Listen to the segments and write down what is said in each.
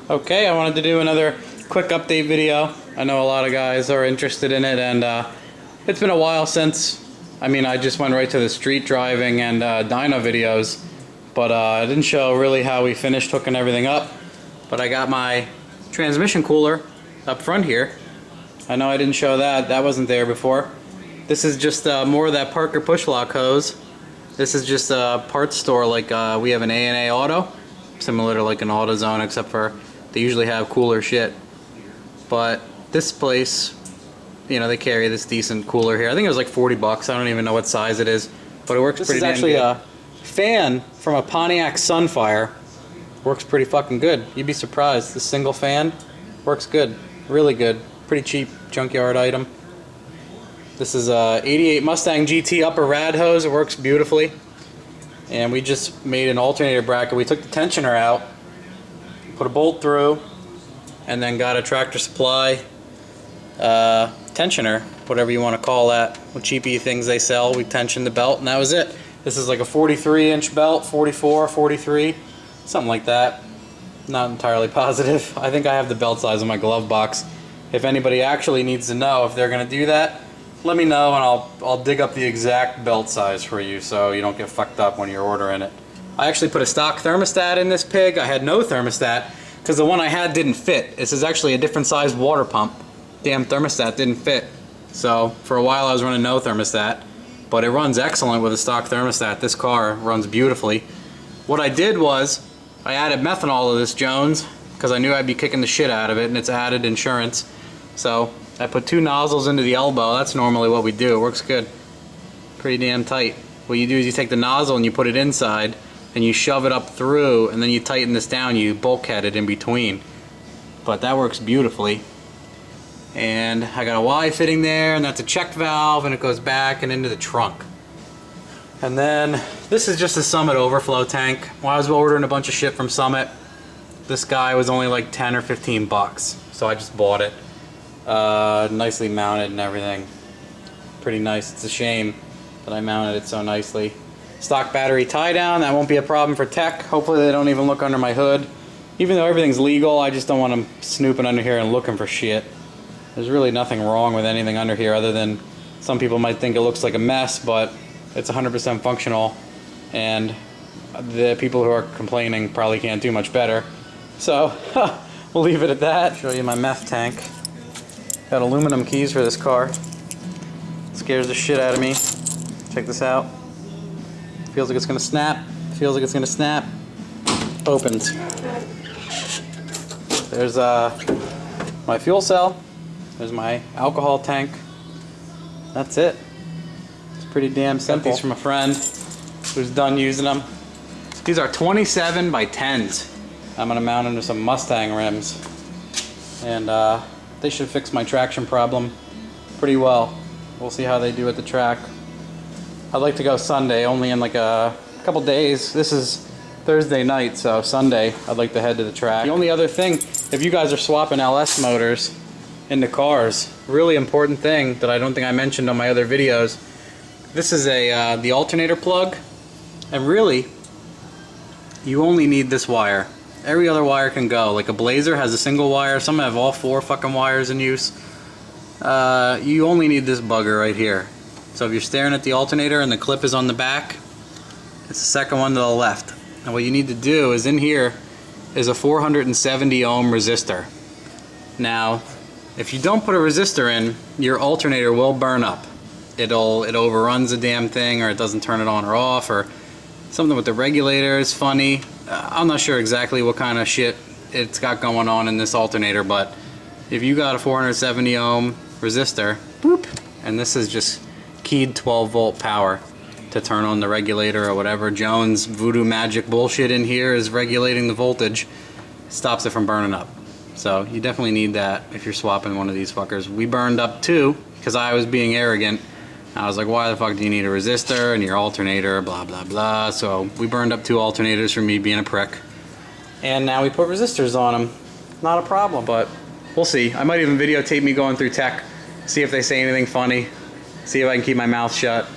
Okay, I wanted to do another quick update video. I know a lot of guys are interested in it, and it's been a while since, I just went right to the street driving and dyno videos, but I didn't show really how we finished hooking everything up. But I got my transmission cooler up front here. I know I didn't show that, that wasn't there before. This is just more of that Parker push lock hose. This is just a parts store like we have an A&A Auto, similar to like an AutoZone, except for they usually have cooler shit. But this place, you know, they carry this decent cooler here. I think it was like 40 bucks. I don't even know what size it is, but it works pretty damn good. This is actually a fan from a Pontiac Sunfire. Works pretty fucking good. You'd be surprised. This single fan works good, really good. Pretty cheap junkyard item. This is a 88 Mustang GT upper rad hose. It works beautifully. And we just made an alternator bracket. We took the tensioner out, put a bolt through, and then got a Tractor Supply tensioner, whatever you want to call that. What cheapy things they sell. We tensioned the belt, and that was it. This is like a 43-inch belt, 44, 43, something like that. Not entirely positive. I think I have the belt size in my glove box. If anybody actually needs to know if they're going to do that, let me know and I'll dig up the exact belt size for you so you don't get fucked up when you're ordering it. I actually put a stock thermostat in this pig. I had no thermostat because the one I had didn't fit. This is actually a different sized water pump. Damn thermostat didn't fit. So for a while I was running no thermostat, but it runs excellent with a stock thermostat. This car runs beautifully. What I did was I added methanol to this Jones because I knew I'd be kicking the shit out of it, and it's added insurance. So I put 2 nozzles into the elbow. That's normally what we do. It works good. Pretty damn tight. What you do is you take the nozzle and you put it inside and you shove it up through, and then you tighten this down, you bulkhead it in between. But that works beautifully. And I got a Y fitting there, and that's a check valve, and it goes back and into the trunk. And then this is just a Summit overflow tank. Well, I was ordering a bunch of shit from Summit. This guy was only like 10 or 15 bucks, so I just bought it. Nicely mounted and everything. Pretty nice. It's a shame that I mounted it so nicely. Stock battery tie down, that won't be a problem for tech. Hopefully they don't even look under my hood. Even though everything's legal, I just don't want them snooping under here and looking for shit. There's really nothing wrong with anything under here other than some people might think it looks like a mess, but it's 100% functional, and the people who are complaining probably can't do much better. So we'll leave it at that. Show you my meth tank. Got aluminum keys for this car. Scares the shit out of me. Check this out. Feels like it's gonna snap. Feels like it's gonna snap. Opens. There's my fuel cell. There's my alcohol tank. That's it. It's pretty damn simple. Got these from a friend who's done using them. These are 27 by 10s. I'm gonna mount them to some Mustang rims, and they should fix my traction problem pretty well. We'll see how they do at the track. I'd like to go Sunday, only in like a couple days. This is Thursday night, so Sunday I'd like to head to the track. The only other thing, if you guys are swapping LS motors into cars, really important thing that I don't think I mentioned on my other videos, this is the alternator plug, and really you only need this wire. Every other wire can go. Like a Blazer has a single wire, some have all 4 fucking wires in use. You only need this bugger right here. So if you're staring at the alternator and the clip is on the back, it's the second one to the left. And what you need to do is, in here is a 470 ohm resistor. Now, if you don't put a resistor in, your alternator will burn up. It overruns the damn thing, or it doesn't turn it on or off, or something with the regulator is funny. I'm not sure exactly what kind of shit it's got going on in this alternator, but if you got a 470 ohm resistor, boop, and this is just keyed 12 volt power to turn on the regulator or whatever Jones voodoo magic bullshit in here is regulating the voltage, stops it from burning up. So you definitely need that if you're swapping one of these fuckers. We burned up too because I was being arrogant. I was like, why the fuck do you need a resistor and your alternator, blah blah blah. So we burned up 2 alternators for me being a prick, and now we put resistors on them. Not a problem, but we'll see. I might even videotape me going through tech, see if they say anything funny, see if I can keep my mouth shut.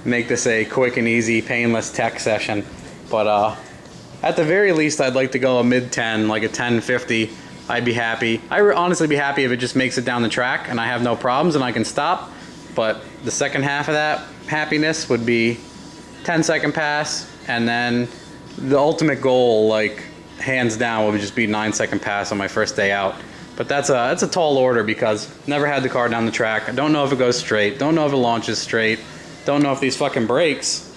Make this a quick and easy, painless tech session. But At the very least, I'd like to go a mid-10, like a 1050. I'd be happy. I would honestly be happy if it just makes it down the track and I have no problems and I can stop. But the second half of that happiness would be 10-second pass, and then the ultimate goal, like hands down, would just be 9-second pass on my first day out. But that's a tall order because never had the car down the track. I don't know if it goes straight. Don't know if it launches straight. Don't know if these fucking brakes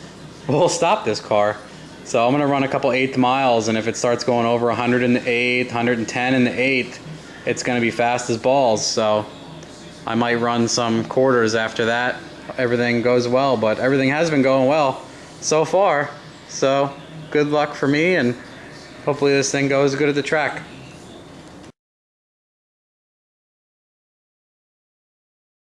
will stop this car. So I'm gonna run a couple 8th miles, and if it starts going over 100 in the 8th, 110 in the 8th, it's gonna be fast as balls. So I might run some quarters after that. Everything goes well, but everything has been going well so far. So good luck for me, and hopefully this thing goes good at the track.